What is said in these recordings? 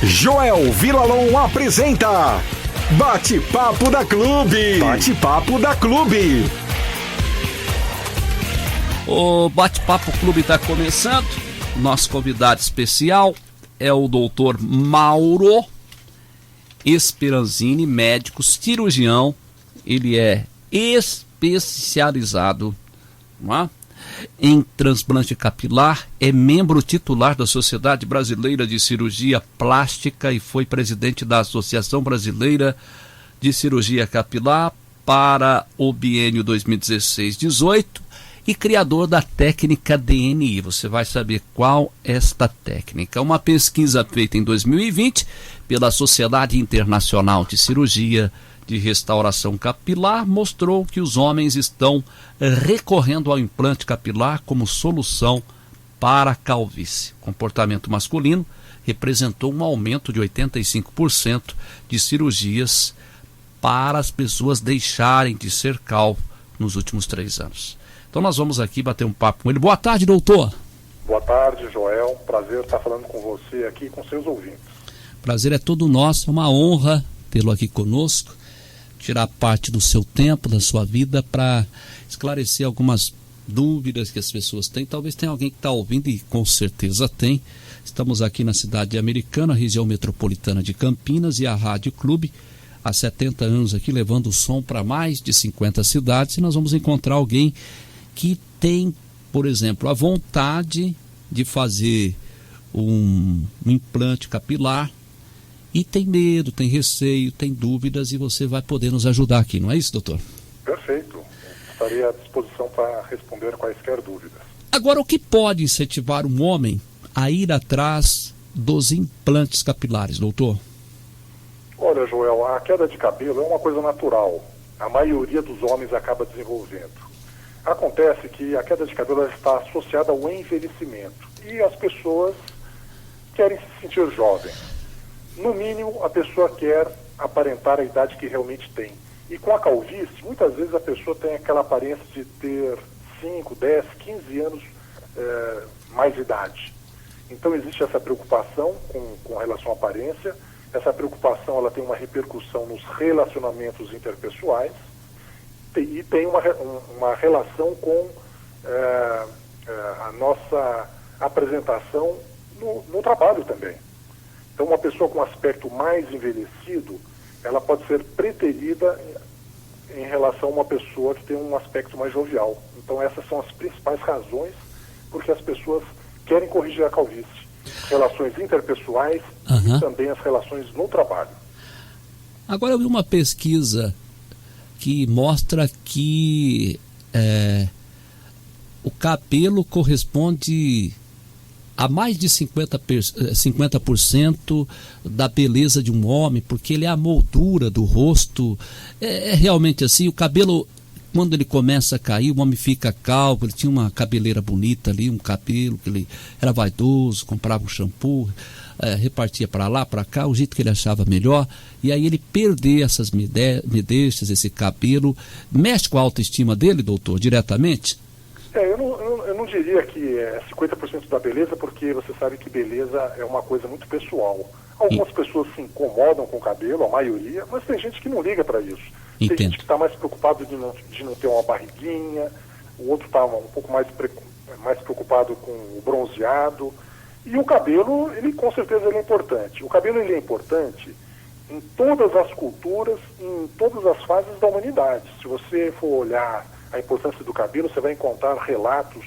Joel Vilalon apresenta Bate-Papo da Clube. Bate-Papo da Clube. O Bate-Papo Clube está começando. Nosso convidado especial é o Dr. Mauro Speranzini, médico cirurgião. Ele é especializado, não é? Em transplante capilar, é membro titular da Sociedade Brasileira de Cirurgia Plástica e foi presidente da Associação Brasileira de Cirurgia Capilar para o biênio 2016-18 e criador da técnica DNI. Você vai saber qual é esta técnica. Uma pesquisa feita em 2020 pela Sociedade Internacional de Cirurgia de Restauração Capilar mostrou que os homens estão recorrendo ao implante capilar como solução para a calvície. O comportamento masculino representou um aumento de 85% de cirurgias para as pessoas deixarem de ser calvo nos últimos 3 anos. Então nós vamos aqui bater um papo com ele. Boa tarde, doutor. Boa tarde, Joel. Prazer estar falando com você aqui e com seus ouvintes. Prazer é todo nosso, é uma honra tê-lo aqui conosco. Tirar parte do seu tempo, da sua vida, para esclarecer algumas dúvidas que as pessoas têm. Talvez tenha alguém que está ouvindo e com certeza tem. Estamos aqui na cidade de Americana, região metropolitana de Campinas, e a Rádio Clube, há 70 anos aqui, levando o som para mais de 50 cidades. E nós vamos encontrar alguém que tem, por exemplo, a vontade de fazer um implante capilar, e tem medo, tem receio, tem dúvidas, e você vai poder nos ajudar aqui, não é isso, doutor? Perfeito. Estarei à disposição para responder quaisquer dúvidas. Agora, o que pode incentivar um homem a ir atrás dos implantes capilares, doutor? Olha, Joel, a queda de cabelo é uma coisa natural. A maioria dos homens acaba desenvolvendo. Acontece que a queda de cabelo está associada ao envelhecimento e as pessoas querem se sentir jovens. No mínimo, a pessoa quer aparentar a idade que realmente tem. E com a calvície, muitas vezes a pessoa tem aquela aparência de ter 5, 10, 15 anos mais idade. Então existe essa preocupação com relação à aparência. Essa preocupação ela tem uma repercussão nos relacionamentos interpessoais e tem uma relação com a nossa apresentação no trabalho também. Então, uma pessoa com aspecto mais envelhecido, ela pode ser preterida em relação a uma pessoa que tem um aspecto mais jovial. Então, essas são as principais razões porque as pessoas querem corrigir a calvície. Relações interpessoais e também as relações no trabalho. Agora, eu vi uma pesquisa que mostra que o cabelo corresponde a mais de 50% da beleza de um homem, porque ele é a moldura do rosto. É realmente assim, o cabelo, quando ele começa a cair, o homem fica calvo. Ele tinha uma cabeleira bonita ali, um cabelo que ele era vaidoso, comprava um shampoo, repartia para lá, para cá, o jeito que ele achava melhor, e aí ele perder essas medeixas, esse cabelo, mexe com a autoestima dele, doutor, diretamente? Eu não diria que é 50% da beleza, porque você sabe que beleza é uma coisa muito pessoal. Algumas pessoas se incomodam com o cabelo, a maioria, mas tem gente que não liga para isso. Entendo. Tem gente que está mais preocupado de não ter uma barriguinha, o outro está um pouco mais preocupado com o bronzeado. E o cabelo, ele com certeza ele é importante. O cabelo ele é importante em todas as culturas, em todas as fases da humanidade. Se você for olhar a importância do cabelo, você vai encontrar relatos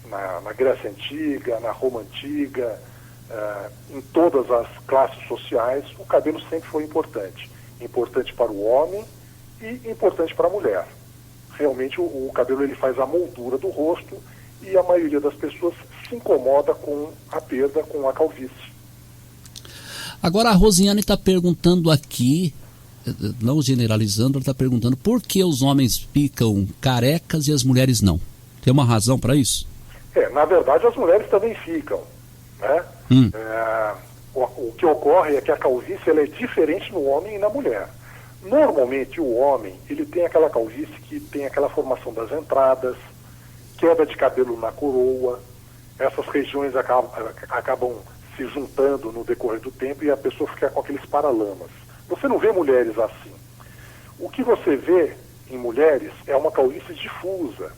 na Grécia Antiga, na Roma Antiga, em todas as classes sociais. O cabelo sempre foi importante. Importante para o homem e importante para a mulher. Realmente o cabelo ele faz a moldura do rosto e a maioria das pessoas se incomoda com a perda, com a calvície. Agora a Rosiane está perguntando aqui, não generalizando, ela está perguntando por que os homens ficam carecas e as mulheres não. Tem uma razão para isso? Na verdade as mulheres também ficam, né? O que ocorre é que a calvície ela é diferente no homem e na mulher. Normalmente o homem ele tem aquela calvície que tem aquela formação das entradas, queda de cabelo na coroa, essas regiões acabam se juntando no decorrer do tempo e a pessoa fica com aqueles paralamas. Você não vê mulheres assim. O que você vê em mulheres é uma calvície difusa.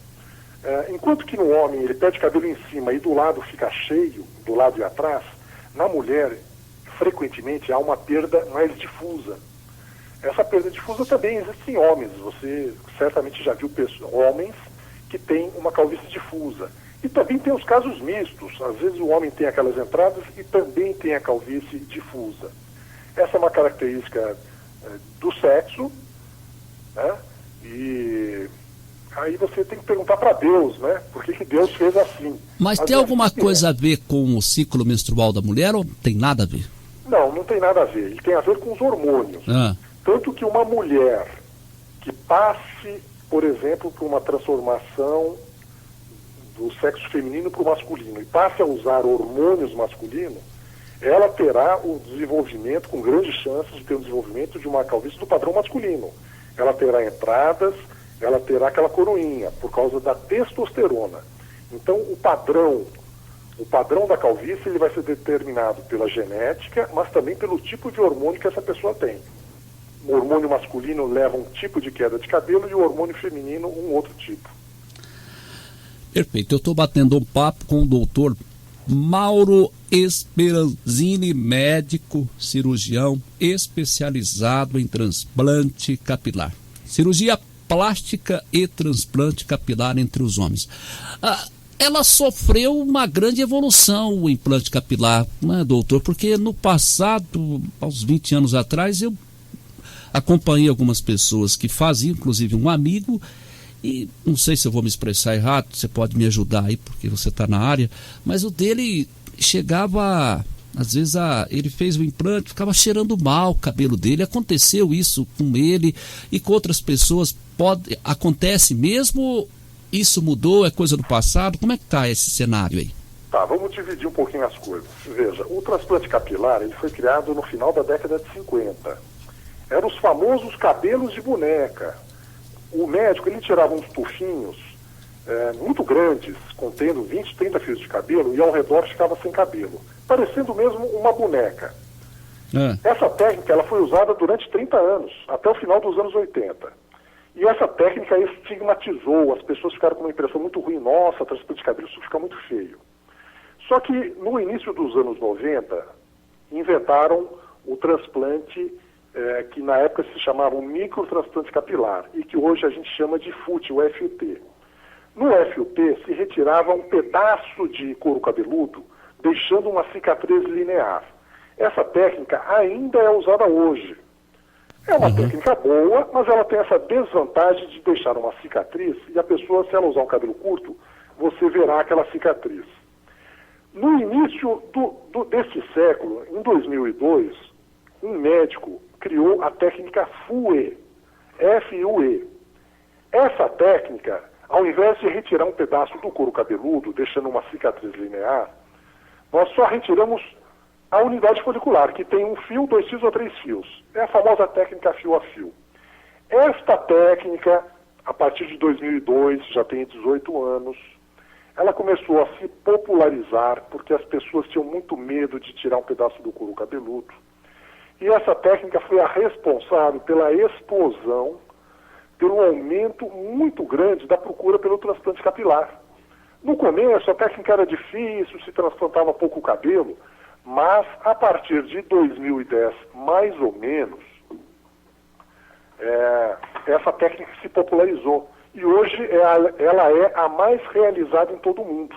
Enquanto que no homem ele perde cabelo em cima e do lado fica cheio, do lado e atrás, na mulher, frequentemente, há uma perda mais difusa. Essa perda difusa também existe em homens. Você certamente já viu homens que têm uma calvície difusa. E também tem os casos mistos. Às vezes o homem tem aquelas entradas e também tem a calvície difusa. Essa é uma característica do sexo, né? E aí você tem que perguntar para Deus, né? Por que Deus fez assim? Mas tem alguma coisa a ver com o ciclo menstrual da mulher ou tem nada a ver? Não, não tem nada a ver. Ele tem a ver com os hormônios. Tanto que uma mulher que passe, por exemplo, por uma transformação do sexo feminino para o masculino e passe a usar hormônios masculinos, ela terá o desenvolvimento, com grandes chances de ter o desenvolvimento de uma calvície do padrão masculino. Ela terá entradas, ela terá aquela coroinha, por causa da testosterona. Então, o padrão da calvície ele vai ser determinado pela genética, mas também pelo tipo de hormônio que essa pessoa tem. O hormônio masculino leva um tipo de queda de cabelo e o hormônio feminino um outro tipo. Perfeito. Eu estou batendo um papo com o doutor Mauro Speranzini, médico, cirurgião especializado em transplante capilar. Cirurgia plástica e transplante capilar entre os homens. Ela sofreu uma grande evolução, o implante capilar, né, doutor? Porque no passado, aos 20 anos atrás, eu acompanhei algumas pessoas que faziam, inclusive um amigo, e não sei se eu vou me expressar errado, você pode me ajudar aí, porque você está na área, mas o dele chegava, às vezes ele fez o implante, ficava cheirando mal o cabelo dele. Aconteceu isso com ele e com outras pessoas? Acontece mesmo? Isso mudou? É coisa do passado? Como é que está esse cenário aí? Tá, vamos dividir um pouquinho as coisas. Veja, o transplante capilar ele foi criado no final da década de 50. Eram os famosos cabelos de boneca. O médico ele tirava uns tufinhos muito grandes, contendo 20, 30 fios de cabelo, e ao redor ficava sem cabelo, parecendo mesmo uma boneca. Essa técnica ela foi usada durante 30 anos, até o final dos anos 80. E essa técnica estigmatizou, as pessoas ficaram com uma impressão muito ruim, nossa, transplante de cabelo, isso fica muito feio. Só que no início dos anos 90, inventaram o transplante que na época se chamava um microtransplante capilar e que hoje a gente chama de FUT, o FUT. No FUT se retirava um pedaço de couro cabeludo, deixando uma cicatriz linear. Essa técnica ainda é usada hoje. É uma técnica boa, mas ela tem essa desvantagem de deixar uma cicatriz e a pessoa, se ela usar um cabelo curto, você verá aquela cicatriz. No início deste século, em 2002, um médico criou a técnica FUE, F-U-E. Essa técnica, ao invés de retirar um pedaço do couro cabeludo, deixando uma cicatriz linear, nós só retiramos a unidade folicular, que tem um fio, 2 fios ou 3 fios. É a famosa técnica fio a fio. Esta técnica, a partir de 2002, já tem 18 anos, ela começou a se popularizar porque as pessoas tinham muito medo de tirar um pedaço do couro cabeludo. E essa técnica foi a responsável pela explosão, pelo aumento muito grande da procura pelo transplante capilar. No começo, a técnica era difícil, se transplantava pouco cabelo, mas a partir de 2010, mais ou menos, essa técnica se popularizou. E hoje ela é a mais realizada em todo o mundo.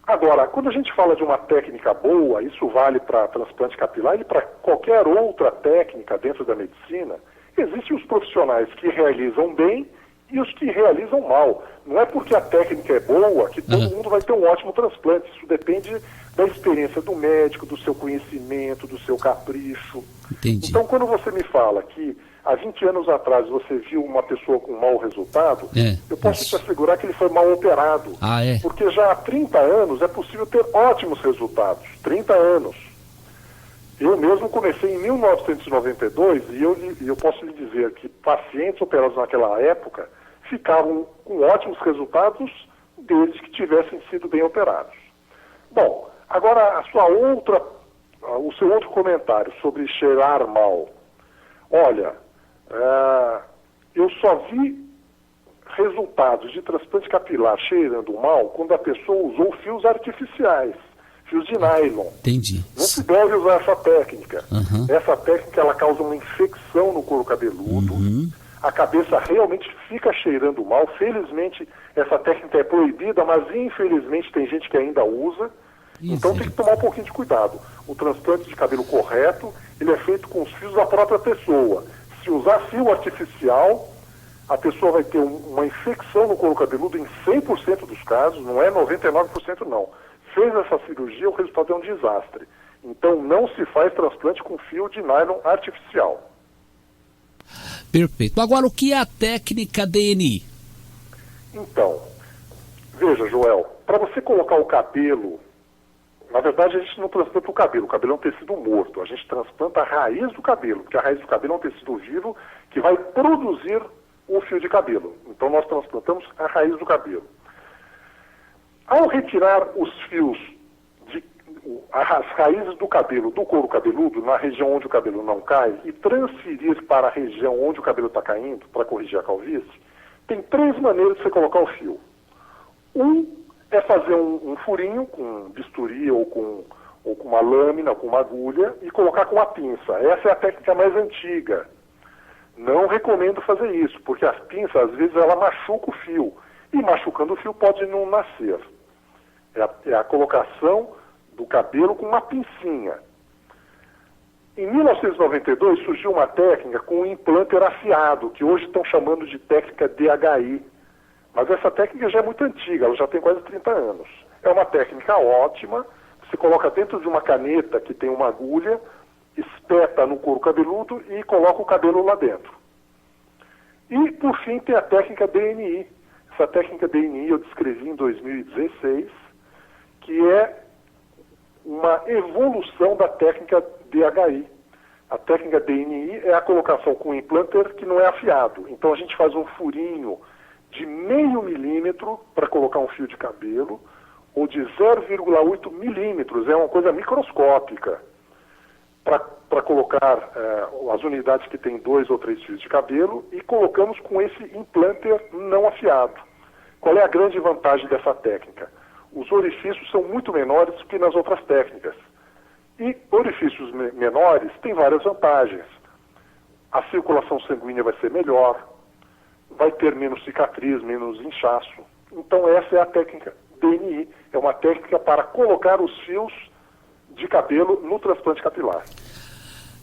Agora, quando a gente fala de uma técnica boa, isso vale para transplante capilar e para qualquer outra técnica dentro da medicina, existem os profissionais que realizam bem e os que realizam mal. Não é porque a técnica é boa que todo mundo vai ter um ótimo transplante. Isso depende da experiência do médico, do seu conhecimento, do seu capricho. Entendi. Então, quando você me fala que há 20 anos atrás você viu uma pessoa com mau resultado, eu posso te assegurar que ele foi mal operado. Porque já há 30 anos é possível ter ótimos resultados. 30 anos. Eu mesmo comecei em 1992 e eu posso lhe dizer que pacientes operados naquela época ficavam com ótimos resultados desde que tivessem sido bem operados. Bom, Agora, o seu outro comentário sobre cheirar mal. Olha, eu só vi resultados de transplante capilar cheirando mal quando a pessoa usou fios artificiais, fios de nylon. Entendi. Não se deve usar essa técnica. Uhum. Essa técnica ela causa uma infecção no couro cabeludo. Uhum. A cabeça realmente fica cheirando mal. Felizmente, essa técnica é proibida, mas infelizmente tem gente que ainda usa. Então tem que tomar um pouquinho de cuidado. O transplante de cabelo correto, ele é feito com os fios da própria pessoa. Se usar fio artificial, a pessoa vai ter uma infecção no couro cabeludo em 100% dos casos, não é 99% não. Fez essa cirurgia, o resultado é um desastre. Então não se faz transplante com fio de nylon artificial. Perfeito. Agora, o que é a técnica DNI? Então, veja, Joel, para você colocar o cabelo, na verdade a gente não transplanta o cabelo é um tecido morto, a gente transplanta a raiz do cabelo, porque a raiz do cabelo é um tecido vivo que vai produzir o fio de cabelo. Então nós transplantamos a raiz do cabelo. Ao retirar os fios, as raízes do cabelo, do couro cabeludo, na região onde o cabelo não cai, e transferir para a região onde o cabelo está caindo, para corrigir a calvície, tem 3 maneiras de você colocar o fio. É fazer um furinho com bisturi ou com uma lâmina, com uma agulha, e colocar com a pinça. Essa é a técnica mais antiga. Não recomendo fazer isso, porque as pinças, às vezes, ela machuca o fio. E machucando o fio pode não nascer. É a colocação do cabelo com uma pincinha. Em 1992 surgiu uma técnica com um implanter afiado, que hoje estão chamando de técnica DHI. Mas essa técnica já é muito antiga, ela já tem quase 30 anos. É uma técnica ótima, você coloca dentro de uma caneta que tem uma agulha, espeta no couro cabeludo e coloca o cabelo lá dentro. E, por fim, tem a técnica DNI. Essa técnica DNI eu descrevi em 2016, que é uma evolução da técnica DHI. A técnica DNI é a colocação com um implanter que não é afiado. Então a gente faz um furinho de 0,5 milímetro para colocar um fio de cabelo, ou de 0,8 milímetros, é uma coisa microscópica, para colocar as unidades que tem 2 ou 3 fios de cabelo, e colocamos com esse implanter não afiado. Qual é a grande vantagem dessa técnica? Os orifícios são muito menores do que nas outras técnicas. E orifícios menores têm várias vantagens. A circulação sanguínea vai ser melhor, vai ter menos cicatriz, menos inchaço. Então essa é a técnica DNI. É uma técnica para colocar os fios de cabelo no transplante capilar.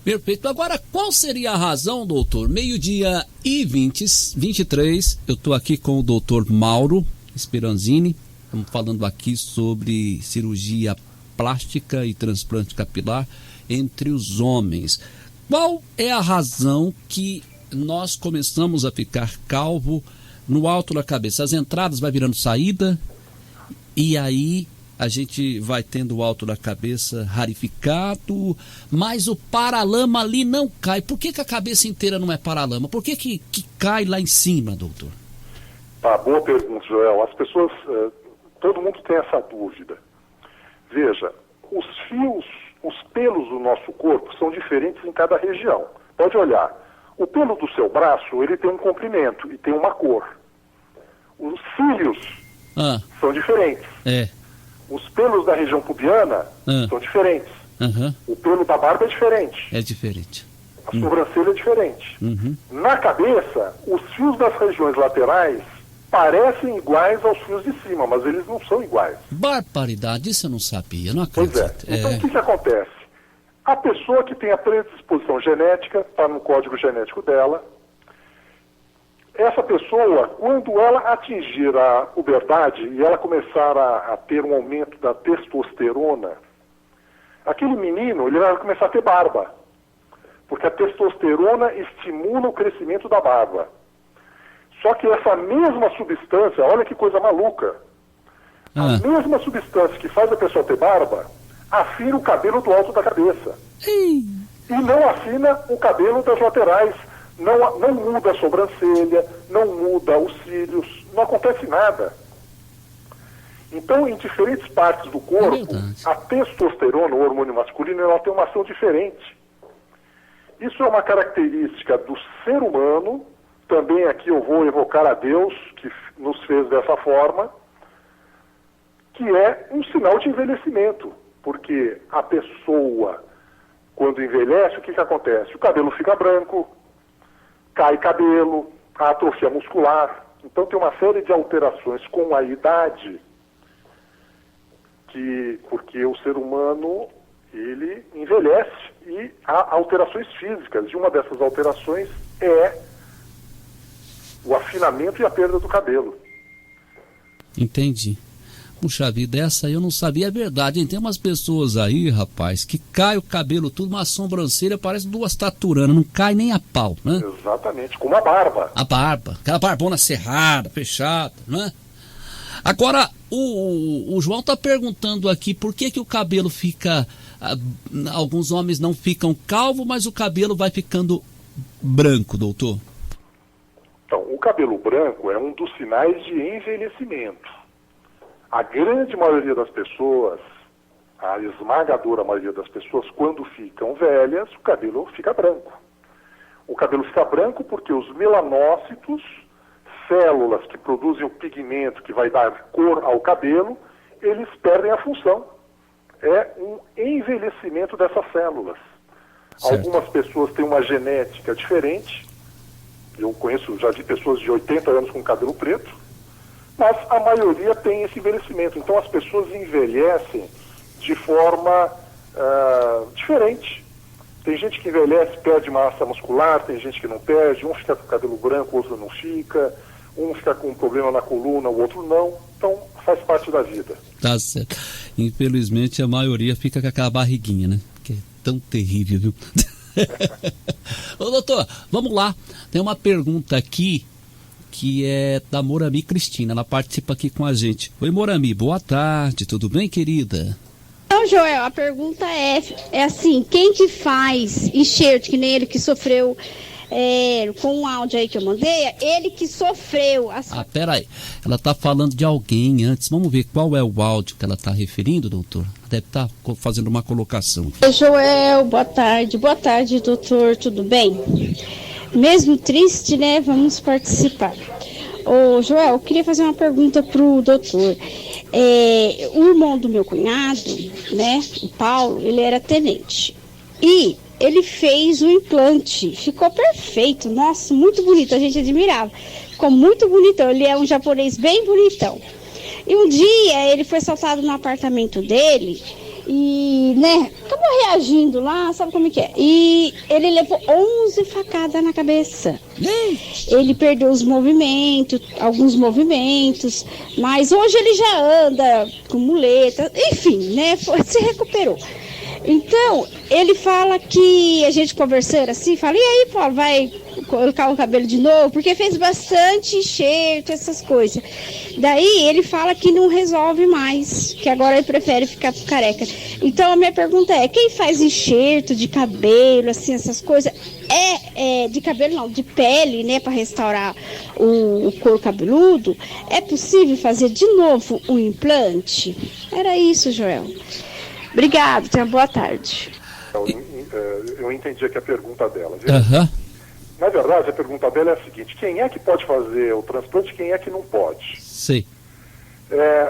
Perfeito. Agora, qual seria a razão, doutor? 12h23, eu estou aqui com o doutor Mauro Speranzini. Estamos falando aqui sobre cirurgia plástica e transplante capilar entre os homens. Qual é a razão que nós começamos a ficar calvo no alto da cabeça? As entradas vai virando saída e aí a gente vai tendo o alto da cabeça rarificado, mas o paralama ali não cai. Por que a cabeça inteira não é paralama? Por que cai lá em cima, doutor? Tá, boa pergunta, Joel. As pessoas, todo mundo tem essa dúvida. Veja, os fios, os pelos do nosso corpo são diferentes em cada região. Pode olhar. O pelo do seu braço, ele tem um comprimento e tem uma cor. Os cílios são diferentes. Os pelos da região pubiana são diferentes. O pelo da barba é diferente. É diferente. A sobrancelha é diferente. Na cabeça, os fios das regiões laterais parecem iguais aos fios de cima, mas eles não são iguais. Barbaridade, isso eu não sabia, não acredito. Pois é. Então o que acontece? A pessoa que tem a predisposição genética, está no código genético dela, essa pessoa, quando ela atingir a puberdade e ela começar a ter um aumento da testosterona, aquele menino ele vai começar a ter barba, porque a testosterona estimula o crescimento da barba. Só que essa mesma substância, olha que coisa maluca, a mesma substância que faz a pessoa ter barba, afina o cabelo do alto da cabeça. E não afina o cabelo das laterais. Não muda a sobrancelha, não muda os cílios, não acontece nada. Então, em diferentes partes do corpo, a testosterona, o hormônio masculino, ela tem uma ação diferente. Isso é uma característica do ser humano. Também aqui eu vou evocar a Deus, que nos fez dessa forma, que é um sinal de envelhecimento. Porque a pessoa, quando envelhece, o que acontece? O cabelo fica branco, cai cabelo, a atrofia muscular. Então tem uma série de alterações com a idade, porque o ser humano, ele envelhece e há alterações físicas. E uma dessas alterações é o afinamento e a perda do cabelo. Entendi. Puxa vida, essa eu não sabia. É verdade, hein? Tem umas pessoas aí, rapaz, que cai o cabelo tudo, uma sobrancelha, parece duas taturanas, não cai nem a pau, né? Exatamente, com uma barba. A barba, aquela barbona cerrada, fechada, né? Agora, o João tá perguntando aqui por que o cabelo fica... alguns homens não ficam calvo, mas o cabelo vai ficando branco, doutor. Então, o cabelo branco é um dos sinais de envelhecimento. A grande maioria das pessoas, a esmagadora maioria das pessoas, quando ficam velhas, o cabelo fica branco. O cabelo fica branco porque os melanócitos, células que produzem o pigmento que vai dar cor ao cabelo, eles perdem a função. É um envelhecimento dessas células. Certo. Algumas pessoas têm uma genética diferente. Eu conheço, já vi pessoas de 80 anos com cabelo preto, mas a maioria tem esse envelhecimento. Então as pessoas envelhecem de forma diferente. Tem gente que envelhece, perde massa muscular, tem gente que não perde, um fica com cabelo branco, o outro não fica, um fica com um problema na coluna, o outro não. Então faz parte da vida. Tá certo. Infelizmente a maioria fica com aquela barriguinha, né? Que é tão terrível, viu? Ô doutor, vamos lá. Tem uma pergunta aqui que é da Morami Cristina, ela participa aqui com a gente. Oi Morami, boa tarde, tudo bem, querida? Então, Joel, a pergunta é assim, quem que faz enxerto, que nem ele que sofreu com o áudio aí que eu mandei, ele que sofreu. Peraí, ela tá falando de alguém antes, vamos ver qual é o áudio que ela tá referindo, doutor? Deve estar fazendo uma colocação aqui. Joel, boa tarde, doutor, tudo bem? Mesmo triste, né? Vamos participar. Ô, Joel, eu queria fazer uma pergunta pro doutor. O irmão do meu cunhado, né, o Paulo, ele era tenente. E ele fez o implante, ficou perfeito, nossa, muito bonito, a gente admirava. Ficou muito bonitão, ele é um japonês bem bonitão. E um dia ele foi assaltado no apartamento dele e, né, acabou reagindo lá, sabe como é que é? E ele levou 11 facadas na cabeça. Ele perdeu alguns movimentos, mas hoje ele já anda com muleta, enfim, né, se recuperou. Então, ele fala que a gente conversando assim, fala, e aí, Paulo, vai colocar o cabelo de novo? Porque fez bastante enxerto, essas coisas. Daí, ele fala que não resolve mais, que agora ele prefere ficar careca. Então, a minha pergunta é, quem faz enxerto de cabelo, assim, essas coisas, de cabelo não, de pele, né, para restaurar o couro cabeludo, é possível fazer de novo um implante? Era isso, Joel. Obrigado, tenha boa tarde. Eu entendi aqui a pergunta dela. Uhum. Na verdade, a pergunta dela é a seguinte, quem é que pode fazer o transplante e quem é que não pode? Sim.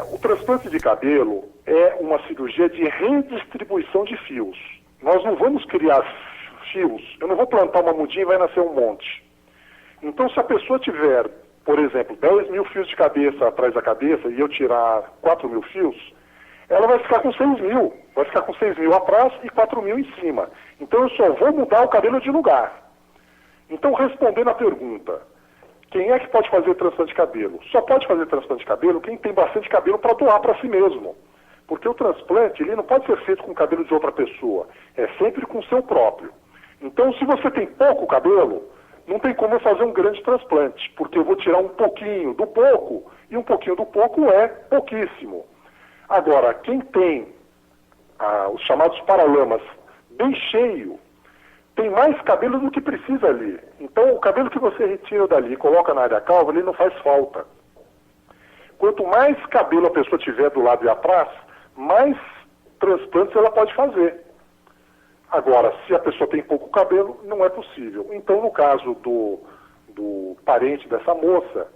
O transplante de cabelo é uma cirurgia de redistribuição de fios. Nós não vamos criar fios, eu não vou plantar uma mudinha e vai nascer um monte. Então, se a pessoa tiver, por exemplo, 10 mil fios de cabeça atrás da cabeça e eu tirar 4 mil fios, ela vai ficar com 6 mil. Vai ficar com 6 mil atrás e 4 mil em cima. Então eu só vou mudar o cabelo de lugar. Então, respondendo a pergunta, quem é que pode fazer transplante de cabelo? Só pode fazer transplante de cabelo quem tem bastante cabelo para doar para si mesmo. Porque o transplante, ele não pode ser feito com o cabelo de outra pessoa. É sempre com o seu próprio. Então, se você tem pouco cabelo, não tem como eu fazer um grande transplante. Porque eu vou tirar um pouquinho do pouco, e um pouquinho do pouco é pouquíssimo. Agora, quem tem os chamados paralamas bem cheio, tem mais cabelo do que precisa ali. Então, o cabelo que você retira dali e coloca na área calva, ele não faz falta. Quanto mais cabelo a pessoa tiver do lado e atrás, mais transplantes ela pode fazer. Agora, se a pessoa tem pouco cabelo, não é possível. Então, no caso do parente dessa moça,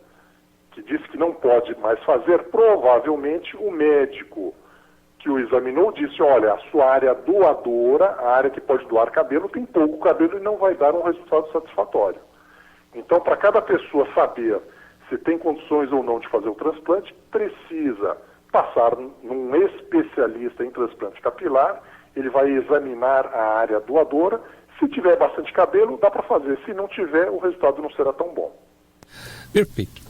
que disse que não pode mais fazer, provavelmente o médico que o examinou disse, olha, a sua área doadora, a área que pode doar cabelo, tem pouco cabelo e não vai dar um resultado satisfatório. Então, para cada pessoa saber se tem condições ou não de fazer o transplante, precisa passar num especialista em transplante capilar, ele vai examinar a área doadora, se tiver bastante cabelo, dá para fazer, se não tiver, o resultado não será tão bom. Perfeito.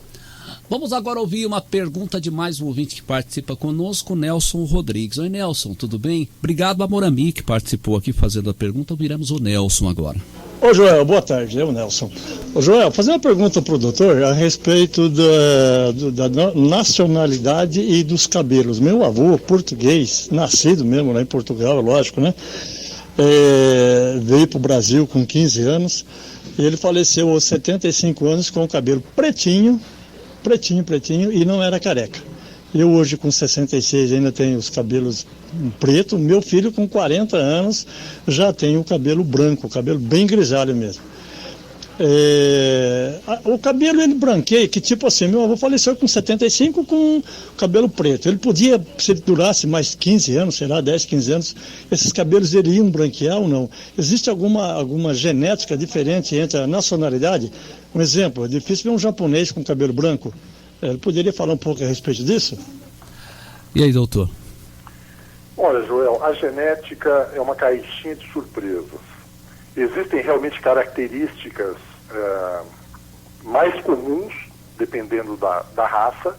Vamos agora ouvir uma pergunta de mais um ouvinte que participa conosco, Nelson Rodrigues. Oi, Nelson, tudo bem? Obrigado a Morami, que participou aqui fazendo a pergunta. Viramos o Nelson agora. Ô Joel, boa tarde, é o Nelson. Ô Joel, fazer uma pergunta para o doutor a respeito da nacionalidade e dos cabelos. Meu avô, português, nascido mesmo lá em Portugal, lógico, né? Veio para o Brasil com 15 anos e ele faleceu aos 75 anos com o cabelo pretinho, e não era careca. Eu hoje com 66 ainda tenho os cabelos pretos, meu filho com 40 anos já tem o cabelo branco, o cabelo bem grisalho mesmo. O cabelo ele branqueia, que tipo assim, meu avô faleceu com 75 com cabelo preto. Ele podia, se ele durasse mais 15 anos, sei lá, 10, 15 anos, esses cabelos iriam branquear ou não? Existe alguma genética diferente entre a nacionalidade? Um exemplo, é difícil ver um japonês com cabelo branco. Ele poderia falar um pouco a respeito disso? E aí, doutor? Olha, Joel, a genética é uma caixinha de surpresas. Existem realmente características mais comuns, dependendo da raça.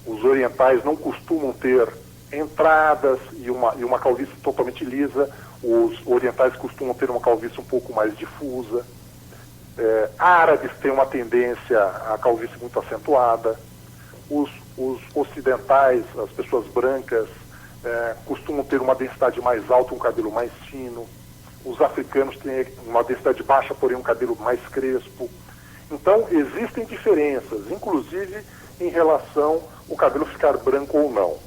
Os orientais não costumam ter entradas e uma calvície totalmente lisa. Os orientais costumam ter uma calvície um pouco mais difusa. Árabes têm uma tendência à calvície muito acentuada. Os ocidentais, as pessoas brancas, costumam ter uma densidade mais alta, um cabelo mais fino. Os africanos têm uma densidade baixa, porém um cabelo mais crespo. Então, existem diferenças, inclusive em relação ao cabelo ficar branco ou não.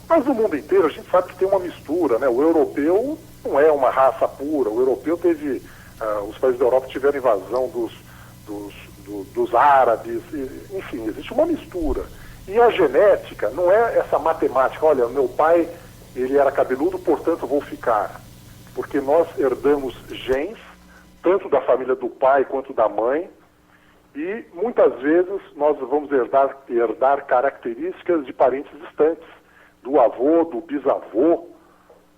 Mas no mundo inteiro a gente sabe que tem uma mistura, né? O europeu não é uma raça pura. O europeu teve... os países da Europa tiveram invasão dos árabes, enfim, existe uma mistura. E a genética não é essa matemática, olha, meu pai, ele era cabeludo, portanto eu vou ficar. Porque nós herdamos genes, tanto da família do pai quanto da mãe, e muitas vezes nós vamos herdar características de parentes distantes, do avô, do bisavô,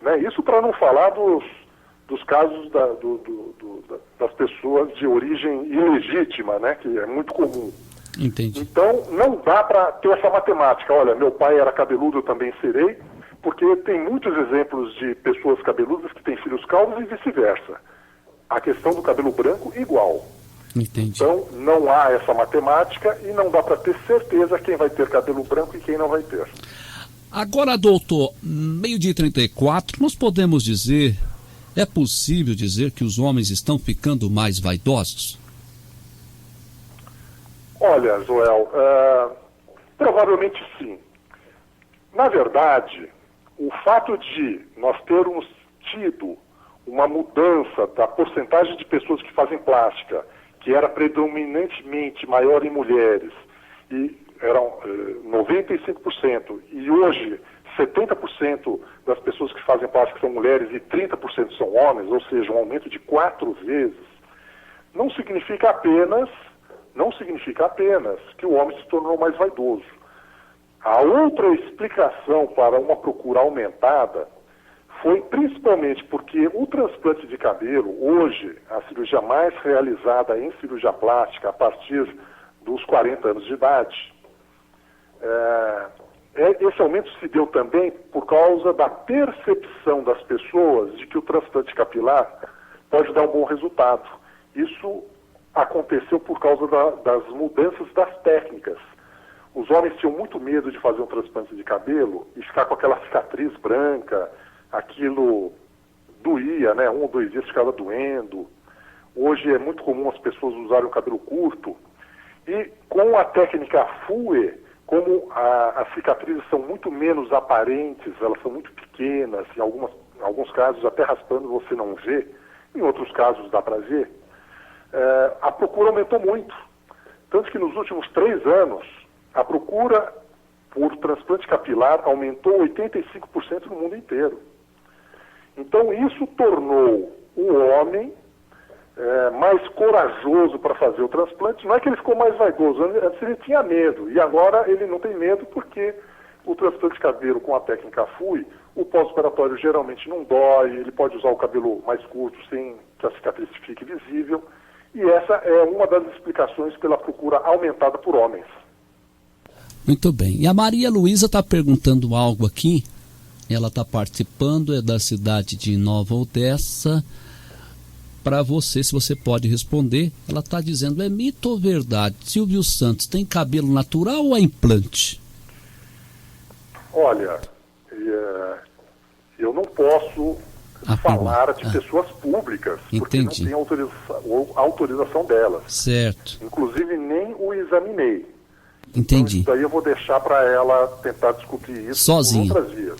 né? Isso para não falar dos casos das pessoas de origem ilegítima, né, que é muito comum. Entendi. Então, não dá para ter essa matemática. Olha, meu pai era cabeludo, eu também serei, porque tem muitos exemplos de pessoas cabeludas que têm filhos calvos e vice-versa. A questão do cabelo branco, igual. Entendi. Então, não há essa matemática e não dá para ter certeza quem vai ter cabelo branco e quem não vai ter. Agora, doutor, 12h34, nós podemos dizer... É possível dizer que os homens estão ficando mais vaidosos? Olha, Joel, provavelmente sim. Na verdade, o fato de nós termos tido uma mudança da porcentagem de pessoas que fazem plástica, que era predominantemente maior em mulheres, e eram 95%, e hoje 70% das pessoas que fazem plástica são mulheres e 30% são homens, ou seja, um aumento de 4 vezes, não significa apenas que o homem se tornou mais vaidoso. A outra explicação para uma procura aumentada foi principalmente porque o transplante de cabelo, hoje, a cirurgia mais realizada em cirurgia plástica a partir dos 40 anos de idade, esse aumento se deu também por causa da percepção das pessoas de que o transplante capilar pode dar um bom resultado. Isso aconteceu por causa das mudanças das técnicas. Os homens tinham muito medo de fazer um transplante de cabelo e ficar com aquela cicatriz branca, aquilo doía, né? 1 ou 2 dias ficava doendo. Hoje é muito comum as pessoas usarem o cabelo curto. E com a técnica FUE, como as cicatrizes são muito menos aparentes, elas são muito pequenas, em alguns casos até raspando você não vê, em outros casos dá para ver, a procura aumentou muito. Tanto que nos últimos 3 anos, a procura por transplante capilar aumentou 85% no mundo inteiro. Então isso tornou o homem mais corajoso para fazer o transplante. Não é que ele ficou mais vaidoso, antes ele tinha medo, e agora ele não tem medo porque o transplante de cabelo com a técnica FUE, o pós-operatório geralmente não dói, ele pode usar o cabelo mais curto sem que a cicatriz fique visível, e essa é uma das explicações pela procura aumentada por homens. Muito bem. E a Maria Luísa está perguntando algo aqui, ela está participando, é da cidade de Nova Odessa. Para você, se você pode responder, ela está dizendo, é mito ou verdade? Silvio Santos tem cabelo natural ou é implante? Olha, eu não posso falar de pessoas públicas, porque não tem autorização delas. Certo. Inclusive nem o examinei. Entendi. Então, isso daí eu vou deixar para ela tentar descobrir isso sozinha. por outras vias.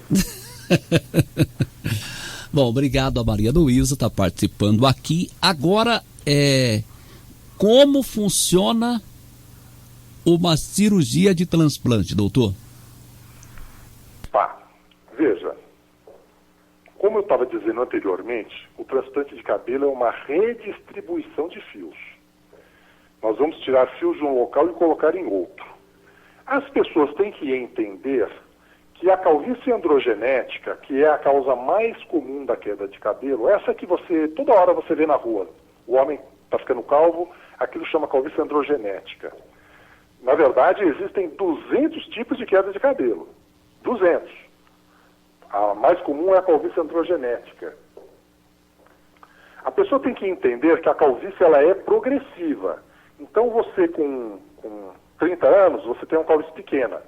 Bom, obrigado a Maria Luísa, está participando aqui. Agora, como funciona uma cirurgia de transplante, doutor? Veja, como eu estava dizendo anteriormente, o transplante de cabelo é uma redistribuição de fios. Nós vamos tirar fios de um local e colocar em outro. As pessoas têm que entender que a calvície androgenética, que é a causa mais comum da queda de cabelo, essa que toda hora você vê na rua, o homem está ficando calvo, aquilo chama calvície androgenética. Na verdade, existem 200 tipos de queda de cabelo. 200. A mais comum é a calvície androgenética. A pessoa tem que entender que a calvície ela é progressiva. Então você com 30 anos, você tem uma calvície pequena.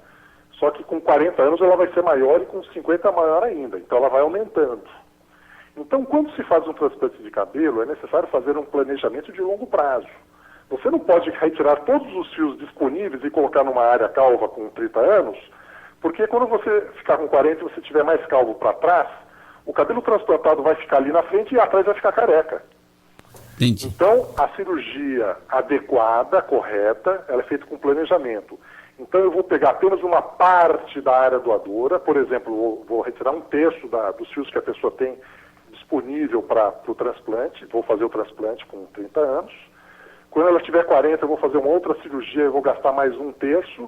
Só que com 40 anos ela vai ser maior e com 50 maior ainda. Então ela vai aumentando. Então quando se faz um transplante de cabelo, é necessário fazer um planejamento de longo prazo. Você não pode retirar todos os fios disponíveis e colocar numa área calva com 30 anos, porque quando você ficar com 40 e você tiver mais calvo para trás, o cabelo transplantado vai ficar ali na frente e atrás vai ficar careca. Entendi. Então, a cirurgia adequada, correta, ela é feita com planejamento. Então, eu vou pegar apenas uma parte da área doadora, por exemplo, vou retirar 1/3 dos fios que a pessoa tem disponível para o transplante, vou fazer o transplante com 30 anos. Quando ela tiver 40, eu vou fazer uma outra cirurgia, eu vou gastar mais 1/3,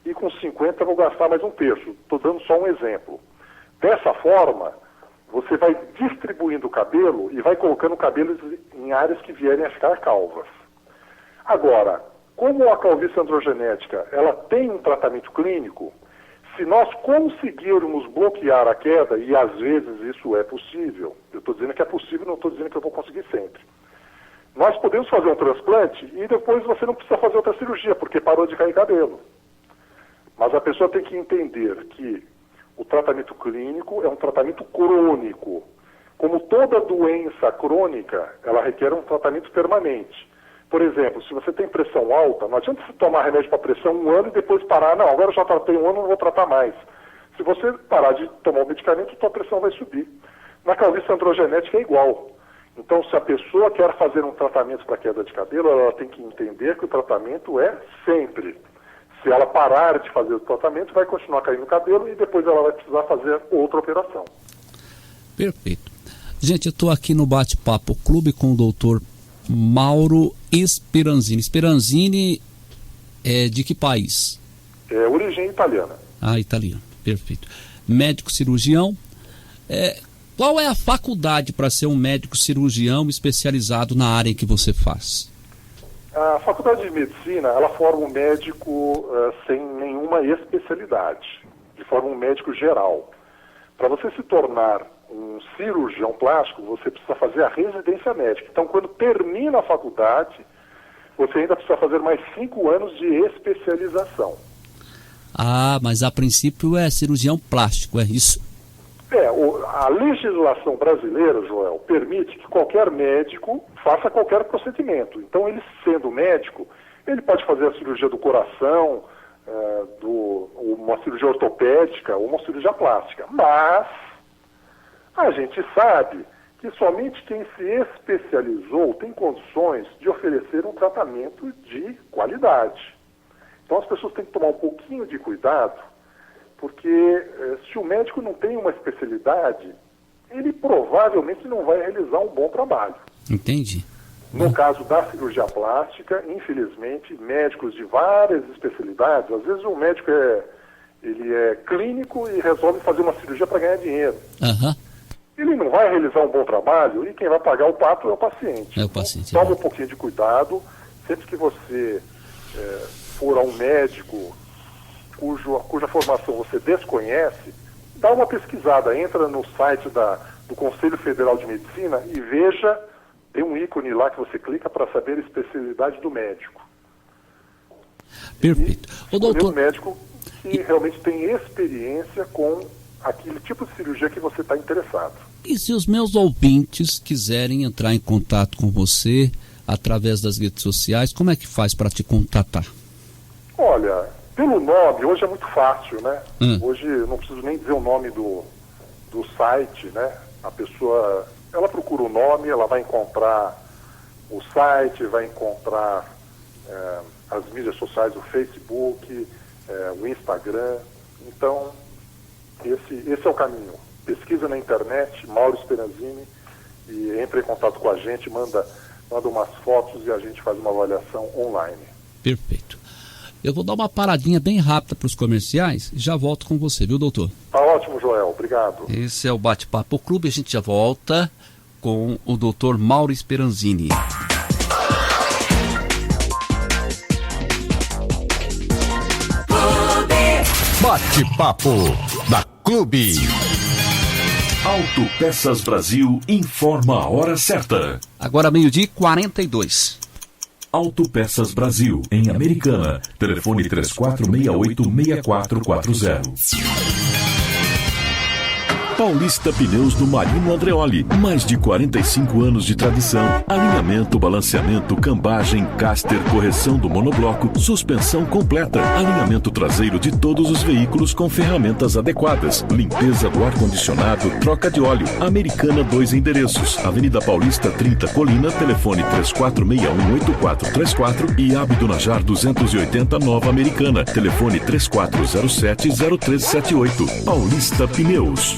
e com 50 eu vou gastar mais 1/3. Estou dando só um exemplo. Dessa forma, você vai distribuindo o cabelo e vai colocando cabelos em áreas que vierem a ficar calvas. Agora, como a calvície androgenética ela tem um tratamento clínico, se nós conseguirmos bloquear a queda, e às vezes isso é possível, eu estou dizendo que é possível, não estou dizendo que eu vou conseguir sempre. Nós podemos fazer um transplante e depois você não precisa fazer outra cirurgia, porque parou de cair cabelo. Mas a pessoa tem que entender que o tratamento clínico é um tratamento crônico. Como toda doença crônica, ela requer um tratamento permanente. Por exemplo, se você tem pressão alta, não adianta você tomar remédio para pressão 1 ano e depois parar. Não, agora eu já tratei 1 ano, não vou tratar mais. Se você parar de tomar o medicamento, sua pressão vai subir. Na calvície androgenética é igual. Então, se a pessoa quer fazer um tratamento para queda de cabelo, ela tem que entender que o tratamento é sempre. Se ela parar de fazer o tratamento, vai continuar caindo cabelo e depois ela vai precisar fazer outra operação. Perfeito. Gente, eu estou aqui no Bate-Papo Clube com o doutor Mauro Speranzini. Speranzini é de que país? É origem italiana. Ah, italiano. Perfeito. Médico cirurgião. Qual é a faculdade para ser um médico cirurgião especializado na área em que você faz? A faculdade de medicina, ela forma um médico sem nenhuma especialidade, de forma um médico geral. Para você se tornar um cirurgião plástico, você precisa fazer a residência médica. Então, quando termina a faculdade, você ainda precisa fazer mais 5 anos de especialização. Ah, mas a princípio é cirurgião plástico, é isso? A legislação brasileira, Joel, permite que qualquer médico faça qualquer procedimento. Então, ele sendo médico, Ele pode fazer a cirurgia do coração, uma cirurgia ortopédica ou uma cirurgia plástica. Mas a gente sabe que somente quem se especializou tem condições de oferecer um tratamento de qualidade. Então as pessoas têm que tomar um pouquinho de cuidado, porque se o médico não tem uma especialidade, ele provavelmente não vai realizar um bom trabalho. Entendi. No caso da cirurgia plástica, infelizmente, médicos de várias especialidades, às vezes o médico ele é clínico e resolve fazer uma cirurgia para ganhar dinheiro. Ele não vai realizar um bom trabalho e quem vai pagar o pato é o paciente. Então, tome um pouquinho de cuidado. Sempre que você for a um médico cuja formação você desconhece, dá uma pesquisada, entra no site do Conselho Federal de Medicina e veja, tem um ícone lá que você clica para saber a especialidade do médico. Perfeito. O doutor... um médico que realmente tem experiência com aquele tipo de cirurgia que você está interessado. E se os meus ouvintes quiserem entrar em contato com você através das redes sociais, como é que faz para te contatar? Olha, pelo nome, hoje é muito fácil, né? Hoje eu não preciso nem dizer o nome do site, né? A pessoa, ela procura o nome, ela vai encontrar o site, vai encontrar as mídias sociais, o Facebook, o Instagram. Então, esse é o caminho. Pesquisa na internet, Mauro Speranzini, e entre em contato com a gente, manda umas fotos e a gente faz uma avaliação online. Perfeito. Eu vou dar uma paradinha bem rápida para os comerciais e já volto com você, viu, doutor? Tá ótimo, Joel. Obrigado. Esse é o Bate-Papo Clube. A gente já volta com o doutor Mauro Speranzini. Bate-Papo da Clube. Autopeças Brasil informa a hora certa. Agora 12:42. Autopeças Brasil, em Americana. Telefone 3468-6440. Paulista Pneus do Marino Andreoli. Mais de 45 anos de tradição. Alinhamento, balanceamento, cambagem, caster, correção do monobloco, suspensão completa. Alinhamento traseiro de todos os veículos com ferramentas adequadas. Limpeza do ar-condicionado, troca de óleo. Americana, 2 endereços. Avenida Paulista 30 Colina, telefone 3461-8434 e Abdo Najar 280 Nova Americana. Telefone 3407-0378. Paulista Pneus.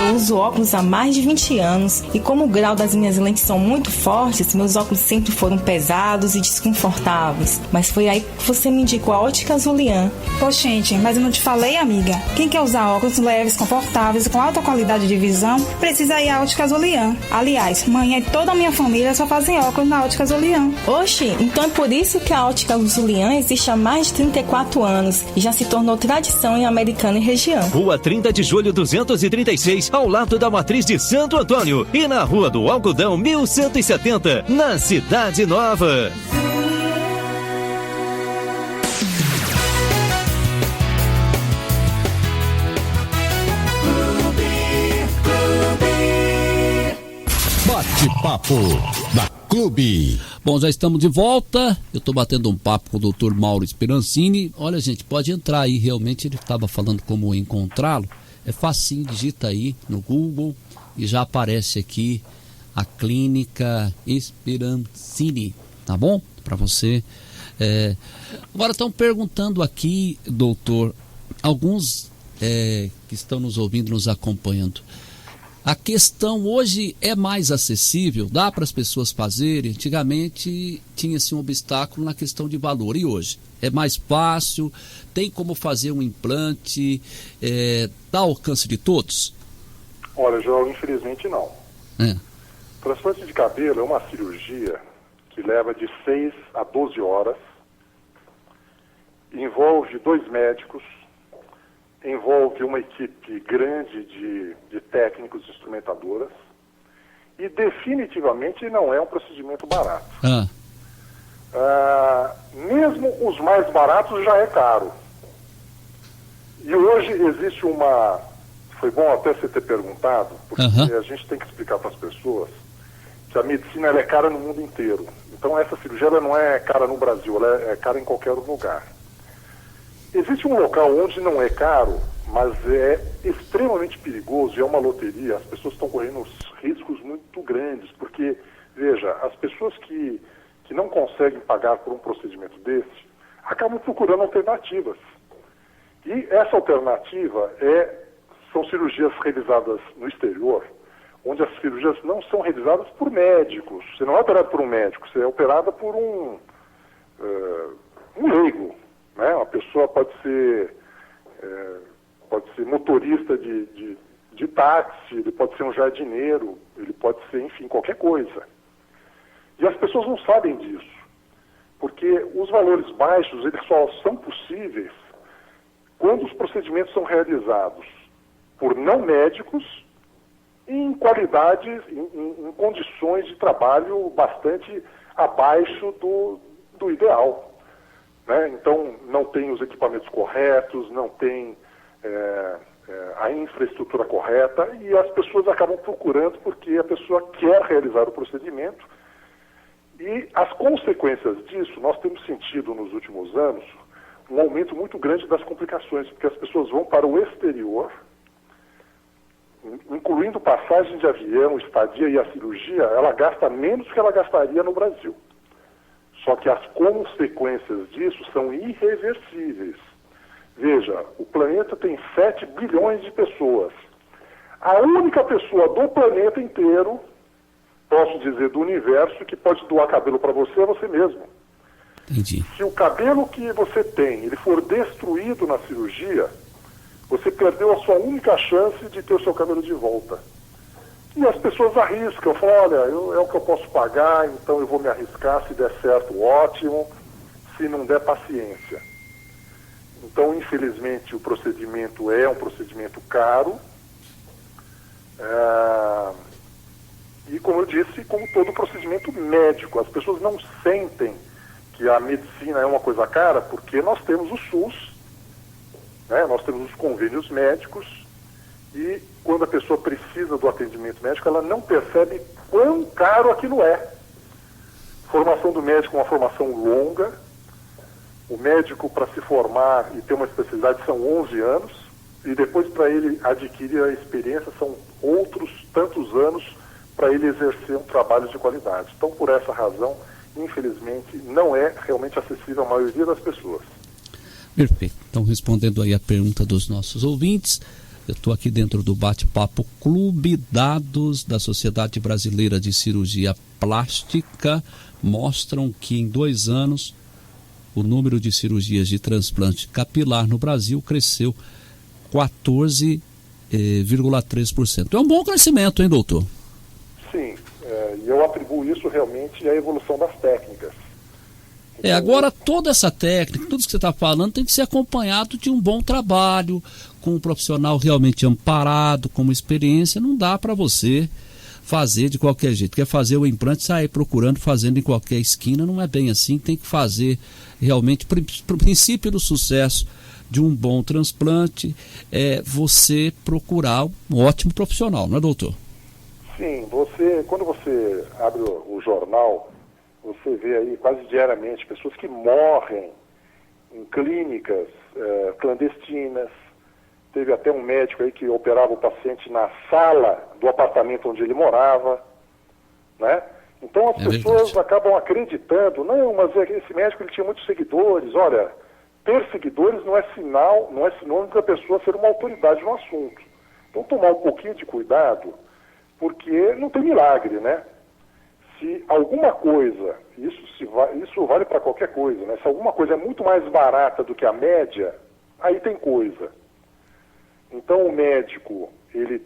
Eu uso óculos há mais de 20 anos e como o grau das minhas lentes são muito fortes, meus óculos sempre foram pesados e desconfortáveis. Mas foi aí que você me indicou a Ótica Zulian. Poxa, gente, mas eu não te falei, amiga? Quem quer usar óculos leves, confortáveis e com alta qualidade de visão, precisa ir à Ótica Zulian. Aliás, mãe e toda a minha família só fazem óculos na Ótica Zulian. Oxi, então é por isso que a Ótica Zulian existe há mais de 34 anos e já se tornou tradição em Americana e região. Rua 30 de Julho 236, ao lado da Matriz de Santo Antônio, e na Rua do Algodão 1170, na Cidade Nova. Bate-Papo da Clube. Bom, já estamos de volta. Eu estou batendo um papo com o doutor Mauro Speranzini. Olha, gente, pode entrar aí. Realmente ele estava falando como encontrá-lo. É facinho, digita aí no Google e já aparece aqui a Clínica Speranzini, tá bom? Para você. Agora estão perguntando aqui, doutor, alguns que estão nos ouvindo, nos acompanhando. A questão hoje é mais acessível, dá para as pessoas fazerem. Antigamente tinha-se um obstáculo na questão de valor, e hoje é mais fácil, tem como fazer um implante, dá ao alcance de todos? Olha, João, infelizmente não. Transplante de cabelo é uma cirurgia que leva de 6 a 12 horas, envolve 2 médicos, envolve uma equipe grande de técnicos e instrumentadoras e definitivamente não é um procedimento barato. Mesmo os mais baratos já é caro. E hoje existe foi bom até você ter perguntado, porque a gente tem que explicar para as pessoas que a medicina ela é cara no mundo inteiro. Então essa cirurgia ela não é cara no Brasil, ela é cara em qualquer lugar. Existe um local onde não é caro, mas é extremamente perigoso e é uma loteria. As pessoas estão correndo riscos muito grandes, porque, veja, as pessoas que não conseguem pagar por um procedimento desse, acabam procurando alternativas. E essa alternativa são cirurgias realizadas no exterior, onde as cirurgias não são realizadas por médicos. Você não é operado por um médico, você é operada por um leigo. Né? Uma pessoa pode ser motorista de táxi, ele pode ser um jardineiro, ele pode ser, enfim, qualquer coisa. E as pessoas não sabem disso, porque os valores baixos eles só são possíveis quando os procedimentos são realizados por não médicos em qualidade, em condições de trabalho bastante abaixo do ideal. Né? Então, não tem os equipamentos corretos, não tem a infraestrutura correta e as pessoas acabam procurando porque a pessoa quer realizar o procedimento. E as consequências disso, nós temos sentido nos últimos anos um aumento muito grande das complicações, porque as pessoas vão para o exterior, incluindo passagem de avião, estadia e a cirurgia, ela gasta menos do que ela gastaria no Brasil. Só que as consequências disso são irreversíveis. Veja, o planeta tem 7 bilhões de pessoas. A única pessoa do planeta inteiro, posso dizer do universo, que pode doar cabelo para você é você mesmo. Entendi. Se o cabelo que você tem, ele for destruído na cirurgia, você perdeu a sua única chance de ter o seu cabelo de volta. E as pessoas arriscam, falam, olha, é o que eu posso pagar, então eu vou me arriscar, se der certo, ótimo, se não der, paciência. Então, infelizmente, o procedimento é um procedimento caro, e como eu disse, como todo procedimento médico, as pessoas não sentem que a medicina é uma coisa cara, porque nós temos o SUS, né? Nós temos os convênios médicos, e quando a pessoa precisa do atendimento médico, ela não percebe quão caro aquilo é. Formação do médico é uma formação longa. O médico, para se formar e ter uma especialidade, são 11 anos. E depois, para ele adquirir a experiência, são outros tantos anos para ele exercer um trabalho de qualidade. Então, por essa razão, infelizmente, não é realmente acessível à maioria das pessoas. Perfeito. Então, respondendo aí a pergunta dos nossos ouvintes, eu estou aqui dentro do bate-papo Clube. Dados da Sociedade Brasileira de Cirurgia Plástica mostram que em 2 anos o número de cirurgias de transplante capilar no Brasil cresceu 14,3%. É um bom crescimento, hein, doutor? Sim, e eu atribuo isso realmente à evolução das técnicas. Agora toda essa técnica, tudo isso que você está falando tem que ser acompanhado de um bom trabalho, com um profissional realmente amparado, com uma experiência. Não dá para você fazer de qualquer jeito. Quer fazer o implante, sair procurando, fazendo em qualquer esquina, não é bem assim. Tem que fazer realmente, o princípio do sucesso de um bom transplante é você procurar um ótimo profissional, não é, doutor? Sim, quando você abre o jornal, você vê aí quase diariamente pessoas que morrem em clínicas clandestinas. Teve até um médico aí que operava o paciente na sala do apartamento onde ele morava, né? Então as pessoas acabam acreditando, não, mas esse médico ele tinha muitos seguidores. Olha, ter seguidores não é sinônimo da pessoa ser uma autoridade no assunto. Então tomar um pouquinho de cuidado, porque não tem milagre, né? Se alguma coisa, isso vale para qualquer coisa, né? Se alguma coisa é muito mais barata do que a média, aí tem coisa. Então o médico, ele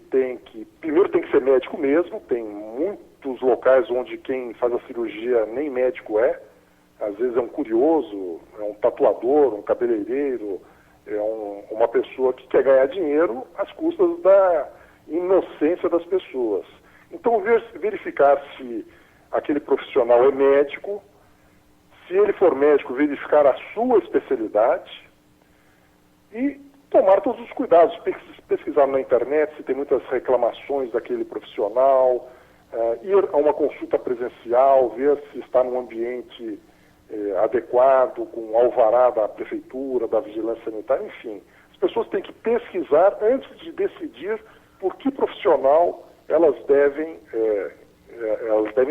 primeiro tem que ser médico mesmo, tem muitos locais onde quem faz a cirurgia nem médico é, às vezes é um curioso, é um tatuador, um cabeleireiro, é uma pessoa que quer ganhar dinheiro às custas da inocência das pessoas. Então verificar se aquele profissional é médico, se ele for médico, verificar a sua especialidade e tomar todos os cuidados, pesquisar na internet se tem muitas reclamações daquele profissional, ir a uma consulta presencial, ver se está num ambiente adequado, com alvará da prefeitura, da vigilância sanitária, enfim. As pessoas têm que pesquisar antes de decidir por que profissional elas devem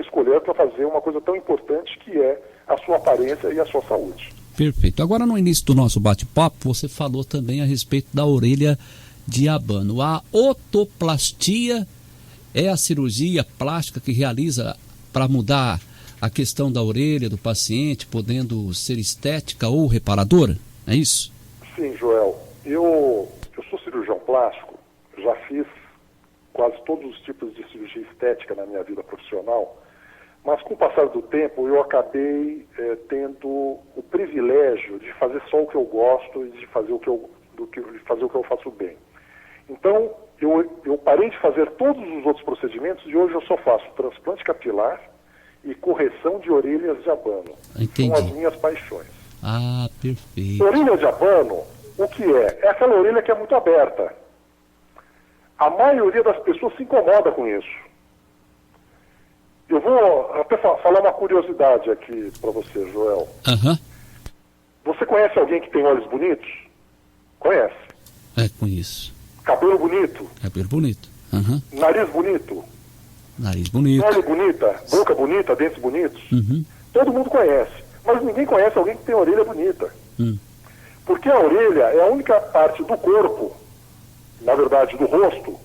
escolher para fazer uma coisa tão importante que é a sua aparência e a sua saúde. Perfeito. Agora, no início do nosso bate-papo, você falou também a respeito da orelha de abano. A otoplastia é a cirurgia plástica que realiza para mudar a questão da orelha do paciente, podendo ser estética ou reparadora? É isso? Sim, Joel. Eu sou cirurgião plástico, já fiz quase todos os tipos de cirurgia estética na minha vida profissional, mas com o passar do tempo eu acabei tendo o privilégio de fazer só o que eu gosto e de fazer o que eu faço bem. Então, eu parei de fazer todos os outros procedimentos e hoje eu só faço transplante capilar e correção de orelhas de abano. Entendi. São as minhas paixões. Ah, perfeito. Orelha de abano, o que é? É aquela orelha que é muito aberta. A maioria das pessoas se incomoda com isso. Eu vou até falar uma curiosidade aqui para você, Joel. Aham. Você conhece alguém que tem olhos bonitos? Conhece? Conheço. Cabelo bonito? Cabelo bonito. Aham. Nariz bonito? Nariz bonito. Pele bonita? Boca bonita? Dentes bonitos? Uhum. Todo mundo conhece. Mas ninguém conhece alguém que tem orelha bonita. Porque a orelha é a única parte do corpo, na verdade do rosto,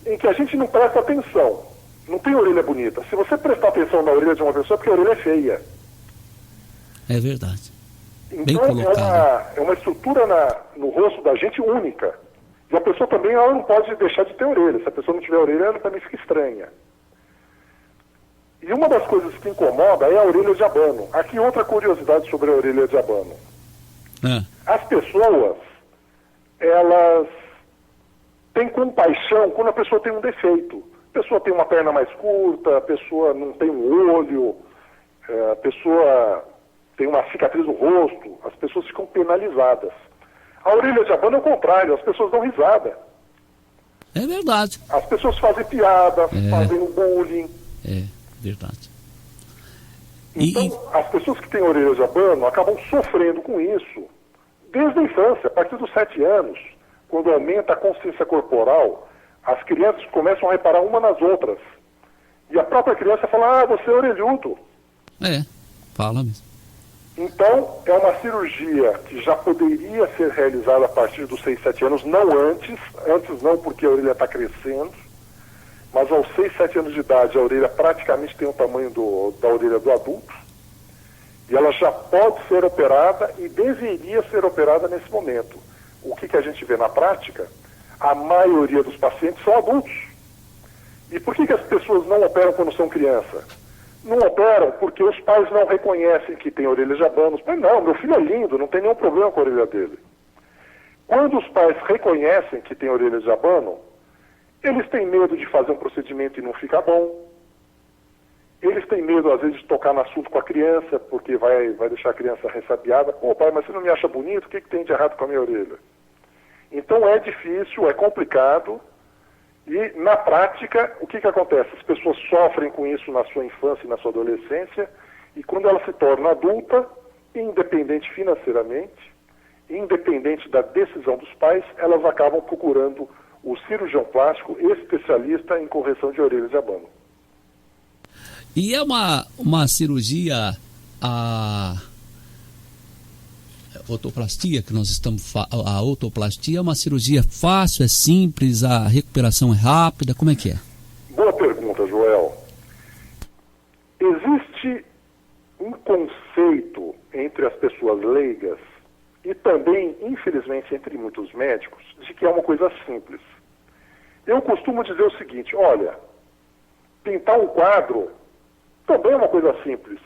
em que a gente não presta atenção. Não tem orelha bonita. Se você prestar atenção na orelha de uma pessoa, é porque a orelha é feia. É verdade. Bem Então colocado. é uma estrutura no rosto da gente única. E a pessoa também ela não pode deixar de ter orelha. Se a pessoa não tiver orelha, ela também fica estranha. E uma das coisas que incomoda é a orelha de abano. Aqui outra curiosidade sobre a orelha de abano. As pessoas, elas têm compaixão quando a pessoa tem um defeito. A pessoa tem uma perna mais curta, a pessoa não tem um olho, a pessoa tem uma cicatriz no rosto, as pessoas ficam penalizadas. A orelha de abano é o contrário, as pessoas dão risada. É verdade. As pessoas fazem piada, fazem um bullying. É verdade. Então, as pessoas que têm orelha de abano acabam sofrendo com isso desde a infância, a partir dos 7 anos, quando aumenta a consciência corporal, as crianças começam a reparar uma nas outras. E a própria criança fala, você é orelhudo. Fala mesmo. Então, é uma cirurgia que já poderia ser realizada a partir dos 6, 7 anos, não antes. Antes não, porque a orelha está crescendo. Mas aos 6, 7 anos de idade, a orelha praticamente tem o tamanho da orelha do adulto. E ela já pode ser operada e deveria ser operada nesse momento. O que a gente vê na prática? A maioria dos pacientes são adultos. E por que as pessoas não operam quando são criança? Não operam porque os pais não reconhecem que tem orelha de abano. Mas não, meu filho é lindo, não tem nenhum problema com a orelha dele. Quando os pais reconhecem que tem orelha de abano, eles têm medo de fazer um procedimento e não fica bom. Eles têm medo, às vezes, de tocar no assunto com a criança, porque vai deixar a criança ressabiada. Pô, pai, mas você não me acha bonito? O que tem de errado com a minha orelha? Então é difícil, é complicado. E, na prática, o que acontece? As pessoas sofrem com isso na sua infância e na sua adolescência, e quando ela se torna adulta, independente financeiramente, independente da decisão dos pais, elas acabam procurando o cirurgião plástico especialista em correção de orelhas de abano. E é uma cirurgia, a otoplastia que nós estamos a otoplastia é uma cirurgia fácil, é simples, a recuperação é rápida, como é que é? Boa pergunta, Joel. Existe um conceito entre as pessoas leigas e também, infelizmente, entre muitos médicos, de que é uma coisa simples. Eu costumo dizer o seguinte, olha, pintar um quadro também é uma coisa simples.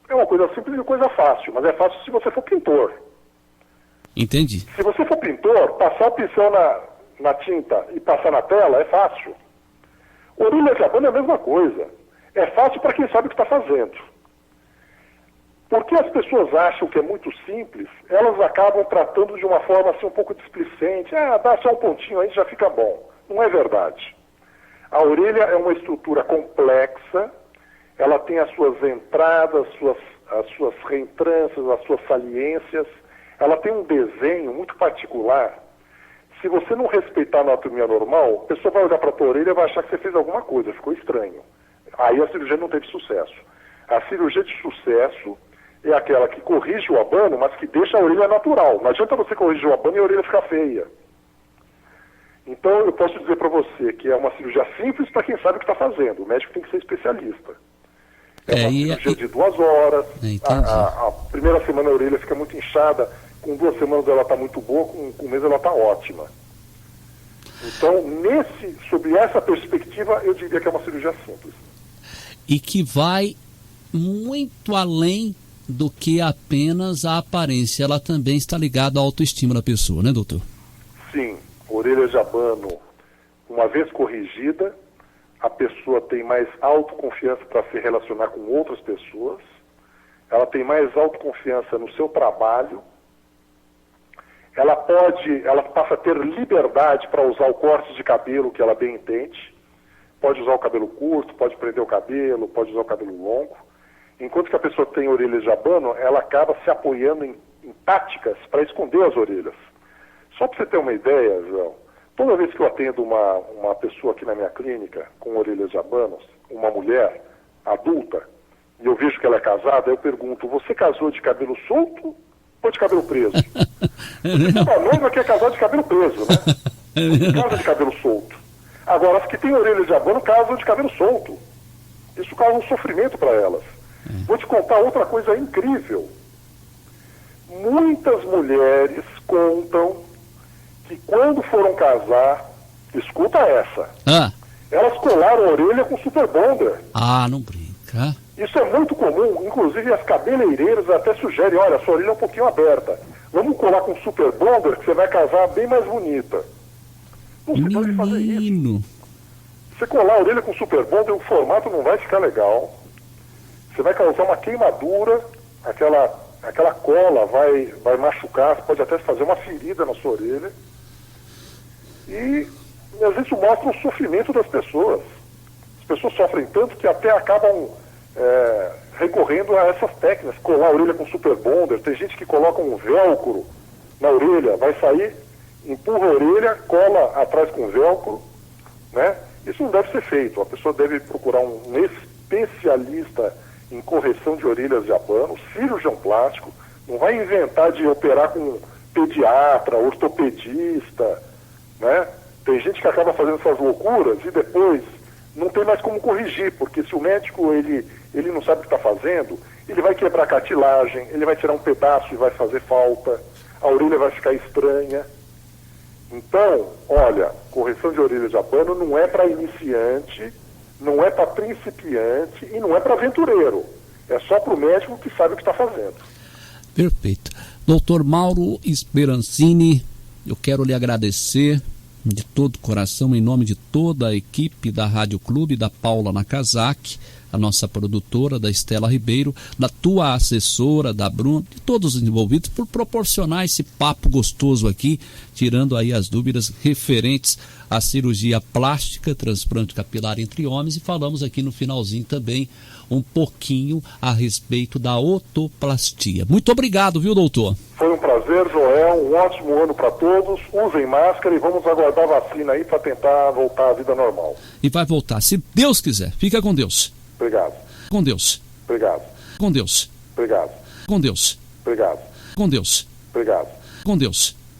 É uma coisa simples e coisa fácil, mas é fácil se você for pintor. Entendi. Se você for pintor, passar o pincel na tinta e passar na tela é fácil. Orelha de abano é a mesma coisa. É fácil para quem sabe o que está fazendo. Porque as pessoas acham que é muito simples, elas acabam tratando de uma forma assim um pouco displicente. Dá só um pontinho aí já fica bom. Não é verdade. A orelha é uma estrutura complexa, ela tem as suas entradas, as suas reentrâncias, as suas saliências, ela tem um desenho muito particular. Se você não respeitar a anatomia normal, a pessoa vai olhar para a tua orelha e vai achar que você fez alguma coisa, ficou estranho. Aí a cirurgia não teve sucesso. A cirurgia de sucesso é aquela que corrige o abano, mas que deixa a orelha natural. Não adianta você corrigir o abano e a orelha ficar feia. Então eu posso dizer para você que é uma cirurgia simples para quem sabe o que está fazendo. O médico tem que ser especialista. É uma cirurgia de 2 horas. A primeira semana a orelha fica muito inchada. Com 2 semanas ela está muito boa, com um mês ela está ótima. Então, sob essa perspectiva, eu diria que é uma cirurgia simples. E que vai muito além do que apenas a aparência. Ela também está ligada à autoestima da pessoa, né, doutor? Sim. Orelha de abano, uma vez corrigida, a pessoa tem mais autoconfiança para se relacionar com outras pessoas, ela tem mais autoconfiança no seu trabalho, ela passa a ter liberdade para usar o corte de cabelo que ela bem entende, pode usar o cabelo curto, pode prender o cabelo, pode usar o cabelo longo. Enquanto que a pessoa tem orelha de abano, ela acaba se apoiando em táticas para esconder as orelhas. Só para você ter uma ideia, João, toda vez que eu atendo uma pessoa aqui na minha clínica com orelhas de abanos, uma mulher adulta, e eu vejo que ela é casada, eu pergunto, você casou de cabelo solto ou de cabelo preso? A noiva que é casada de cabelo preso, né? Casa de cabelo solto. Agora, as que têm orelha de abano casam de cabelo solto. Isso causa um sofrimento para elas. Vou te contar outra coisa incrível. Muitas mulheres contam que quando foram casar, escuta essa, elas colaram a orelha com super bonder. Ah, não brinca. Isso é muito comum, inclusive as cabeleireiras até sugerem, olha, sua orelha é um pouquinho aberta. Vamos colar com super bonder que você vai casar bem mais bonita. Não se pode fazer isso. Você colar a orelha com super bonder, o formato não vai ficar legal. Você vai causar uma queimadura, aquela cola vai machucar, você pode até fazer uma ferida na sua orelha. E às vezes isso mostra o sofrimento das pessoas. As pessoas sofrem tanto que até acabam recorrendo a essas técnicas, colar a orelha com super bonder. Tem gente que coloca um velcro na orelha, vai sair, empurra a orelha, cola atrás com velcro, né? Isso não deve ser feito. A pessoa deve procurar um especialista em correção de orelhas de abano, cirurgião plástico, não vai inventar de operar com pediatra, ortopedista, né? Tem gente que acaba fazendo essas loucuras e depois não tem mais como corrigir, porque se o médico ele não sabe o que está fazendo, ele vai quebrar a cartilagem, ele vai tirar um pedaço e vai fazer falta, a orelha vai ficar estranha. Então, olha, correção de orelha de abano não é para iniciante, não é para principiante e não é para aventureiro. É só para o médico que sabe o que está fazendo. Perfeito. Doutor Mauro Sperancini, eu quero lhe agradecer de todo o coração, em nome de toda a equipe da Rádio Clube, da Paula Nakazaki, a nossa produtora, da Estela Ribeiro, da tua assessora, da Bruna, de todos os envolvidos, por proporcionar esse papo gostoso aqui, tirando aí as dúvidas referentes à cirurgia plástica, transplante capilar entre homens, e falamos aqui no finalzinho também um pouquinho a respeito da otoplastia. Muito obrigado, viu, doutor? Foi um prazer, Joel, um ótimo ano para todos, usem máscara e vamos aguardar a vacina aí para tentar voltar à vida normal. E vai voltar, se Deus quiser. Fica com Deus. Obrigado. Com Deus. Obrigado. Com Deus. Obrigado. Com Deus. Obrigado. Com Deus. Obrigado. Com Deus.